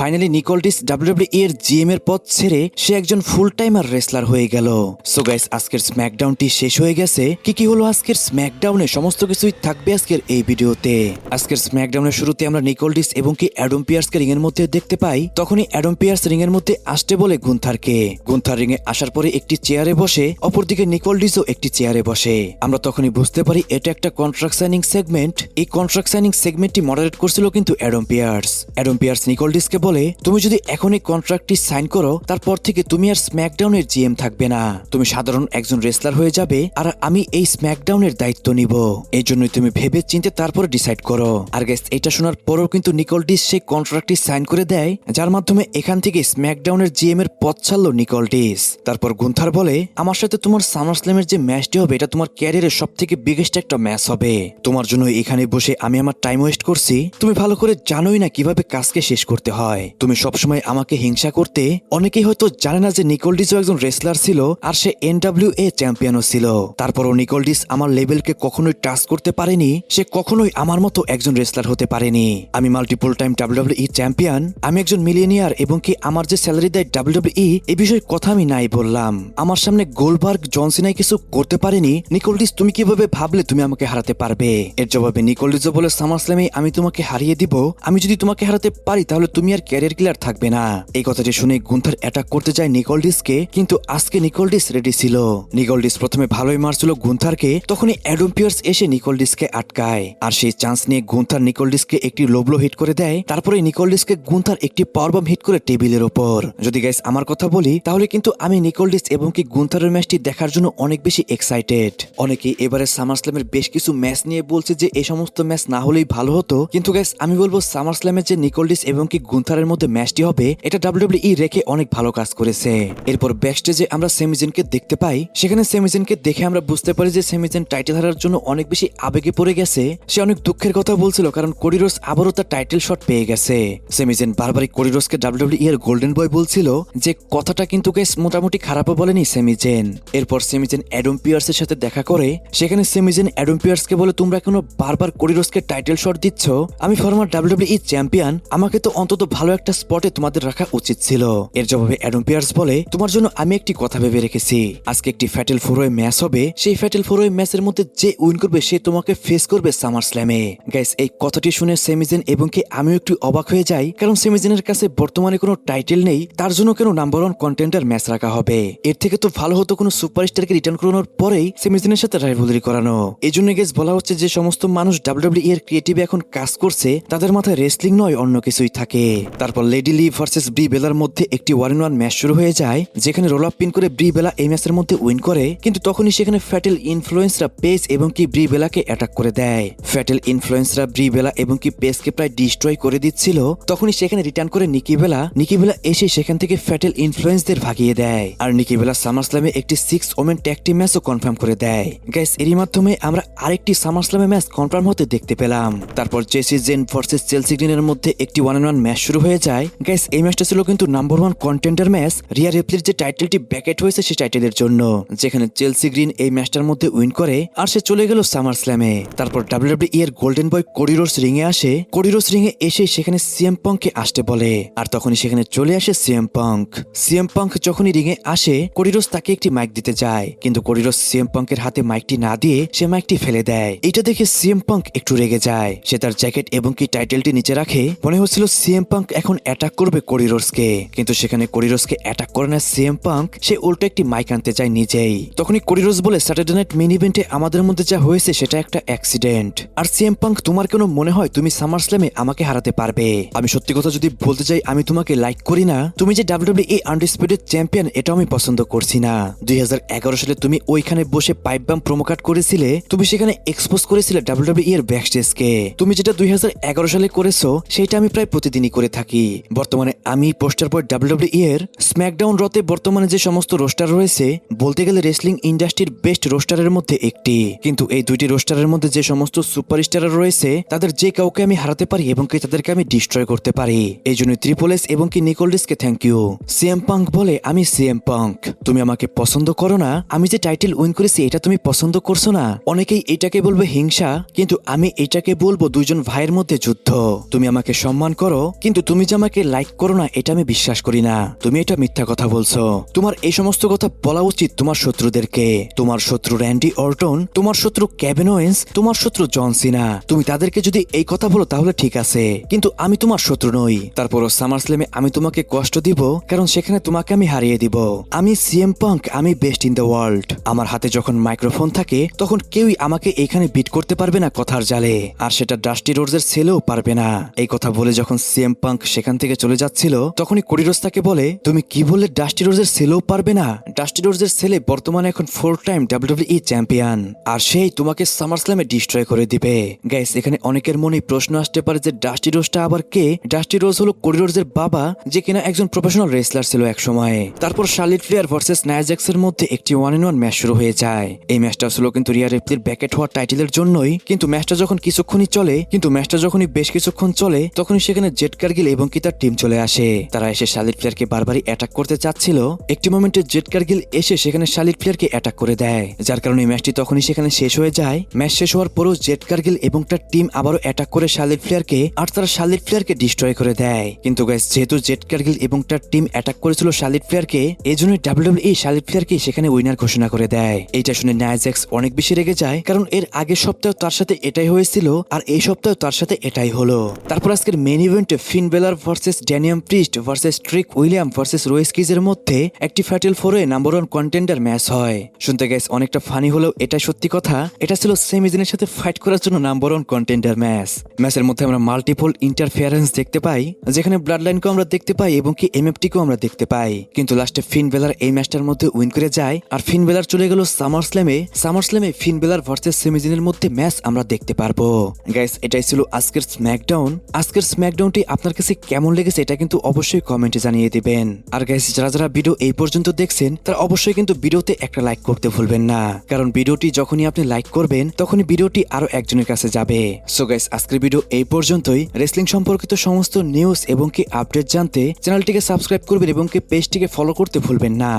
Finally নিকোলডিস WWE এর GM এর পদ ছেড়ে সে একজন ফুল টাইমার রেসলার হয়ে গেল। সো গাইস, আজকের স্ম্যাকডাউনটি শেষ হয়ে গেছে। কি হলো আজকের স্ম্যাকডাউনে সমস্ত কিছুই থাকবে আজকের এই ভিডিওতে। আজকের স্ম্যাকডাউনের শুরুতে আমরা নিকোলডিস এবং কি অ্যাডাম পিয়ার্সকে রিং এর মধ্যে দেখতে পাই। তখনই অ্যাডাম পিয়ার্স রিং এর মধ্যে আসতে বলে গুন্থারকে। গুন্থার রিং এ আসার পরে একটি চেয়ারে বসে, অপরদিকে নিকোলডিসও একটি চেয়ারে বসে। আমরা তখনই বুঝতে পারি এটা একটা কন্ট্রাক্ট সাইনিং সেগমেন্ট। এই কন্ট্রাক্ট সাইনিং সেগমেন্টটি মডারেট করছিল কিন্তু অ্যাডাম পিয়ার্স। অ্যাডাম পিয়ার্স নিকোলডিসকে বলে, তুমি যদি এখনই কন্ট্রাক্টটি সাইন করো, তারপর থেকে তুমি আর স্ম্যাকডাউনের জিএম থাকবে না, তুমি সাধারণ একজন রেসলার হয়ে যাবে, আর আমি এই স্ম্যাকডাউনের দায়িত্ব নিব। এই জন্যই তুমি ভেবে চিন্তে তারপরে ডিসাইড করো। আর গাইস, এটা শোনার পরও কিন্তু নিকোলডিস সেই কন্ট্রাক্টটি সাইন করে দেয়, যার মাধ্যমে এখান থেকে স্ম্যাকডাউনের জিএম এর পদ ছাড়লো নিকোলডিস। তারপর গুন্থার বলে, আমার সাথে তোমার সামারস্ল্যামের যে ম্যাচটি হবে, এটা তোমার ক্যারিয়ারের সব থেকে বিগেস্ট একটা ম্যাচ হবে। তোমার জন্য এখানে বসে আমি আমার টাইম ওয়েস্ট করছি। তুমি ভালো করে জানোই না কিভাবে কাজকে শেষ করতে হয়। তুমি সবসময় আমাকে হিংসা করতে। অনেকেই হয়তো জানে না যে নিকোলডিসও একজন রেসলার ছিল, আর সে NWA চ্যাম্পিয়নও ছিল। তারপরও নিকোলডিস আমার লেভেলকে কখনোই টাচ করতে পারেনি। সে কখনোই আমার মতো একজন রেসলার হতে পারেনি। আমি মাল্টিপল টাইম WWE চ্যাম্পিয়ন, আমি একজন মিলিয়নিয়ার, এবং কি আমার যে স্যালারি দেয় WWE, এই বিষয়ে কথা আমি নাই বললাম। আমার সামনে গোলবার্গ, জন সিনাই কিছু করতে পারেনি। নিকোলডিস, তুমি কিভাবে ভাবলে তুমি আমাকে হারাতে পারবে? এর জবাবে নিকোলডিসও বলে, সামারস্ল্যামে আমি তোমাকে হারিয়ে দিব। আমি যদি তোমাকে হারাতে পারি তাহলে তুমি আর ক্যারিয়ার কিলার থাকবে না। এই কথাটি শুনে গুন্থার অ্যাটাক করতে যায় নিকোলডিসকে, কিন্তু আজকে নিকোলডিস রেডি ছিল। নিকোলডিস প্রথমে ভালোই মারছিল গুন্থারকে, তখনই অ্যাডাম পিয়ার্স এসে নিকোলডিসকে আটকায়। আর সেই চান্স নিয়ে গুন্থার নিকোলডিসকে একটি লোবলো হিট করে দেয়। তারপরে নিকোলডিসকে গুন্থার একটি পাওয়ারবম হিট করে টেবিলের ওপর। যদি গাইস আমার কথা বলি, তাহলে কিন্তু আমি নিকোলডিস এবং কি গুন্থারের ম্যাচটি দেখার জন্য অনেক বেশি এক্সাইটেড। অনেকেই এবারে সামারস্ল্যামের বেশ কিছু ম্যাচ নিয়ে বলছে যে এই সমস্ত ম্যাচ না হলেই ভালো হতো, কিন্তু গাইস আমি বলবো সামারস্ল্যামের যে নিকোলডিস এবং কি গুন্থারের মধ্যে ম্যাচটি হবে, এটা WWE রেখে অনেক ভালো কাজ করেছে। এরপর ব্যাকস্টেজে আমরা সেমিজেনকে দেখতে পাই। সেখানে সেমিজেনকে দেখে আমরা বুঝতে পারি যে সেমিজেন টাইটেল হারার জন্য অনেক বেশি আবেগে পড়ে গেছে। সে অনেক দুঃখের কথা বলছিল, কারণ কোডি রোডস আবারও তার টাইটেল শট পেয়ে গেছে। সেমিজেন বারবারই কোডি রোডসকে WWE এর গোল্ডেন বয় বলছিল, যে কথাটা কিন্তু গাইস মোটামুটি খারাপও বলেনি সেমিজেন। এরপর সেমিজেন অ্যাডাম পিয়ার্সের সাথে দেখা করে। সেখানে সেমিজেন অ্যাডাম পিয়ার্সকে বলে, তোমরা কেন বারবার কোডি রোডসকে টাইটেল শট দিচ্ছ? আমি ফরমার WWE চ্যাম্পিয়ন, আমাকে তো অন্তত ভালো একটা স্পটে তোমাদের রাখা উচিত ছিল। এর জবাবে অ্যাডাম পিয়ার্স বলে, তোমার জন্য আমি একটি কথা ভেবে রেখেছি। আজকে একটি ফ্যাটেল ফোর ওয়ে ম্যাচ হবে। সেই ফ্যাটেল ফোর ওয়ে ম্যাচের মধ্যে যে উইন করবে সে তোমাকে ফেস করবে সামারস্ল্যামে। গাইস, এই কথাটি শুনে সেমিজেন এবং কি আমিও একটু অবাক হয়ে যাই, কারণ সেমিজেনের কাছে বর্তমানে কোনো টাইটেল নেই। তার জন্য কেন নাম্বার 1 কন্টেন্ডার ম্যাচ রাখা হবে? এর থেকে তো ভালো হতো কোনো সুপারস্টারকে রিটার্ন করানোর পরেই সেমিজেনের সাথে রাইভালরি করানো। এই জন্য গাইস বলা হচ্ছে যে সমস্ত মানুষ WWE এর ক্রিয়েটিভে এখন কাজ করছে, তাদের মাথায় রেসলিং নয় অন্য কিছুই থাকে। তারপর লেডি লি ভার্সেস ব্রি বেলার মধ্যে একটি 1-on-1 ম্যাচ শুরু হয়ে যায়, যেখানে রোল আপ পিন করে ব্রি বেলা এই ম্যাচের মধ্যে উইন করে। কিন্তু তখনই সেখানে ফ্যাটেল ইনফ্লুয়েন্সরা পেজ এবং কি ব্রি বেলাকে অ্যাটাক করে দেয়। ফ্যাটেল ইনফ্লুয়েন্সরা ব্রি বেলা এবং কি পেজকে প্রায় ডিস্ট্রয় করে দিচ্ছিল। তখনই সেখানে রিটার্ন করে নিকি বেলা এসে সেখান থেকে ফ্যাটেল ইনফ্লুয়েন্সদের ভাগিয়ে দেয়। আর নিকি বেলা সামারস্ল্যামে একটি 6 ওমেন ট্যাগ টিম ম্যাচও কনফার্ম করে দেয়। গাইস, এরই মাধ্যমে আমরা আরেকটি সামারস্ল্যামে ম্যাচ কনফার্ম হতে দেখতে পেলাম। তারপর জেসি জেন ভার্সেস চেলসি গ্রিনের মধ্যে একটি 1-on-1 ম্যাচ শুরু হয়ে যায়। গাইস, এই ম্যাচটা ছিল কিন্তু নাম্বার 1 কন্টেন্ডার ম্যাচ, রিয়া রিপ্লির যে টাইটেলটি ব্যাকেট হয়েছে সেই টাইটেলের জন্য, যেখানে চেলসি গ্রিন এই ম্যাচটার মধ্যে উইন করে আর সে চলে গেল সামারস্ল্যামে। তারপর WWE এর golden boy Cody Rhodes ring এ আসে। কোডি রোডস রিং এ এসে সেখানে সিএম পাঙ্ককে আসতে বলে, আর তখনই সেখানে চলে আসে সিএম পাঙ্ক। সিএম পাঙ্ক যখনই রিং এ আসে, কোডি রোডস তাকে একটি মাইক দিতে যায়, কিন্তু কোডি রোডস সিএম পাঙ্কের হাতে মাইকটি না দিয়ে সে মাইকটি ফেলে দেয়। এটা দেখে সিএম পাঙ্ক একটু রেগে যায়। সে তার জ্যাকেট এবং কি টাইটেলটি নিচে রাখে। মনে হচ্ছিল সিএম পাঙ্ক এখন অ্যাটাক করবে কোডি রোডসকে, কিন্তু সেখানে কোডি রোডসকে অ্যাটাক করে না সিএম পাঙ্ক, সে উল্টো একটি মাইক আনতে যায় নিজেই। তখনই কোডি রোডস বলে, স্যাটারডে নাইট মেইন ইভেন্টে আমাদের মধ্যে যা হয়েছে সেটা একটা অ্যাক্সিডেন্ট। আর সিএম পাঙ্ক, তোমার কেন মনে হয় তুমি সামারস্ল্যামে আমাকে হারাতে পারবে? আমি সত্যি কথা যদি বলতে চাই, আমি তোমাকে লাইক করি না। তুমি যে WWE আনডিসপিউটেড চ্যাম্পিয়ন, এটা আমি পছন্দ করছি না। 2011 সালে তুমি ওইখানে বসে পাইপ বাম প্রোমো কাট করেছিলে, তুমি সেখানে এক্সপোজ করেছিলে WWE এর ব্যাকস্টেজকে। তুমি যেটা 2011 সালে করেছো সেটা আমি প্রায় প্রতিদিনই করে থাকি। বর্তমানে আমি পোস্টার পর WWE এর স্ম্যাকডাউন রতে বর্তমানে যে সমস্ত রোস্টার রয়েছে, বলতে গেলে রেসলিং ইন্ডাস্ট্রির বেস্ট রোস্টারের মধ্যে একটি। কিন্তু এই দুইটি রোস্টারের মধ্যে যে সমস্ত সুপারস্টার রয়েছে, তাদের যে কাউকে আমি হারাতে পারি এবং কি তাদেরকে আমি ডিস্ট্রয় করতে পারি। এই জন্য ট্রিপল এস এবং কি নিকোলডিসকে থ্যাংক ইউ। সিএম পাঙ্ক বলে, আমি সিএম পাঙ্ক, তুমি আমাকে পছন্দ করো না। আমি যে টাইটেল উইন করেছি এটা তুমি পছন্দ করছো না। অনেকেই এটাকে বলবে হিংসা, কিন্তু আমি এটাকে বলবো দুইজন ভাইয়ের মধ্যে যুদ্ধ। তুমি আমাকে সম্মান করো, কিন্তু তুমি তুমি যে আমাকে লাইক করো না এটা আমি বিশ্বাস করি না, তুমি এটা মিথ্যা কথা বলছো। তোমার এই সমস্ত কথা বলা উচিত তোমার শত্রুদেরকে, তোমার শত্রু র্যান্ডি অর্টন, তোমার শত্রু কেভিন ওয়েন্স, তোমার শত্রু জন সিনা। তুমি তাদেরকে যদি এই কথা বলো তাহলে ঠিক আছে, কিন্তু আমি তোমার শত্রু নই। তারপরও সামারস্ল্যামে আমি তোমাকে কষ্ট দিব, কারণ সেখানে তোমাকে আমি হারিয়ে দিব। আমি সিএম পাঙ্ক, আমি বেস্ট ইন দ্য ওয়ার্ল্ড। আমার হাতে যখন মাইক্রোফোন থাকে তখন কেউই আমাকে এখানে বিট করতে পারবে না কথার জালে, আর সেটা ডাস্টি রোডসের ছেলেও পারবে না। এই কথা বলে যখন সিএম পাঙ্ক সেখান থেকে চলে যাচ্ছিল তখনই কোডি রোডস তাকে বলে, তুমি কি বললে ডাস্টি রোডসের ছেলেও পারবে না? ডাস্টি রোডসের ছেলে বর্তমানে এখন 4 টাইম WWE চ্যাম্পিয়ন, আর সেই তোমাকে সামারস্ল্যামে ডিস্ট্রয় করে দিবে। গাইস, এখানে অনেকের মনে প্রশ্ন আসতে পারে যে ডাস্টি রোডসটা আবার কে? ডাস্টি রোডস হলো কোডি রোডসের বাবা, যে কিনা একজন প্রফেশনাল রেসলার ছিল এক সময়। তারপর শার্লেট ফ্লেয়ার ভার্সেস নায়া জ্যাক্সের মধ্যে একটি 1-on-1 ম্যাচ শুরু হয়ে যায়। এই ম্যাচটা ছিল কিন্তু রিয়া রিপ্লির ব্যাকেট হওয়া টাইটেলের জন্যই, কিন্তু ম্যাচটা যখনই বেশ কিছুক্ষণ চলে তখনই সেখানে জেট কার্গিল এবং কি তার টিম চলে আসে। তারা এসে শার্লেট ফ্লেয়ারকে বারবারই অ্যাটাক করতে চাচ্ছিল। একটি মোমেন্টে জেট কার্গিল এসে সেখানে শার্লেট ফ্লেয়ারকে অ্যাটাক করে দেয়, যার কারণে ম্যাচটি তখনই সেখানে শেষ হয়ে যায়। ম্যাচ শেষ হওয়ার পরও জেট কার্গিল এবং তার টিম আবারও অ্যাটাক করে শার্লেট ফ্লেয়ারকে, আর তারা শার্লেট ফ্লেয়ারকে ডিস্ট্রয় করে দেয়। কিন্তু গাইস, যেহেতু জেট কার্গিল এবং তার টিম অ্যাটাক করেছিল শার্লেট ফ্লেয়ারকে, এই জন্য WWE শার্লেট ফ্লেয়ারকে সেখানে উইনার ঘোষণা করে দেয়। এইটা শুনে নায়া জ্যাক্স অনেক বেশি রেগে যায়, কারণ এর আগের সপ্তাহে তার সাথে এটাই হয়েছিল আর এই সপ্তাহে তার সাথে এটাই হলো। তারপর আজকের মেইন ইভেন্টে Finn Balor versus Damian Priest versus Trick William versus Royce কিজের মধ্যে একটি ফ্যাটেল 4-এ নাম্বার 1 কন্টেন্ডার ম্যাচ হয়। শুনতে গাইস অনেকটা ফানি হলেও এটা সত্যি কথা, এটা ছিল সেমিজিনের সাথে ফাইট করার জন্য নাম্বার 1 কন্টেন্ডার ম্যাচ। ম্যাচের মধ্যে আমরা মাল্টিপল ইন্টারফিয়ারেন্স দেখতে পাই, যেখানে ব্লাড লাইনকেও আমরা দেখতে পাই এবং কি এমএফটিকেও আমরা দেখতে পাই, কিন্তু লাস্টে ফিন বেলার এই ম্যাচটার মধ্যে উইন করে যায় আর ফিন বেলার চলে গেল সামারস্ল্যামে ফিন বেলার ভার্সেস সেমিজিনের মধ্যে ম্যাচ আমরা দেখতে পারবো। গাইস, এটাই ছিল আজকের স্ম্যাকডাউন। আজকের স্ম্যাকডাউনটি আপনার কাছে কেমন লেগেছে এটা কিন্তু অবশ্যই কমেন্টে জানিয়ে দিবেন। আর গাইস, যারা ভিডিও এই পর্যন্ত দেখছেন তারা অবশ্যই কিন্তু ভিডিওতে একটা লাইক করতে ভুলবেন না, কারণ ভিডিওটি যখনই আপনি লাইক করবেন তখনই ভিডিওটি আরো একজনের কাছে যাবে। সো গাইস, আজকের ভিডিও এই পর্যন্তই। রেসলিং সম্পর্কিত সমস্ত নিউজ এবং কি আপডেট জানতে চ্যানেলটিকে সাবস্ক্রাইব করবেন এবং কি পেজটিকে ফলো করতে ভুলবেন না।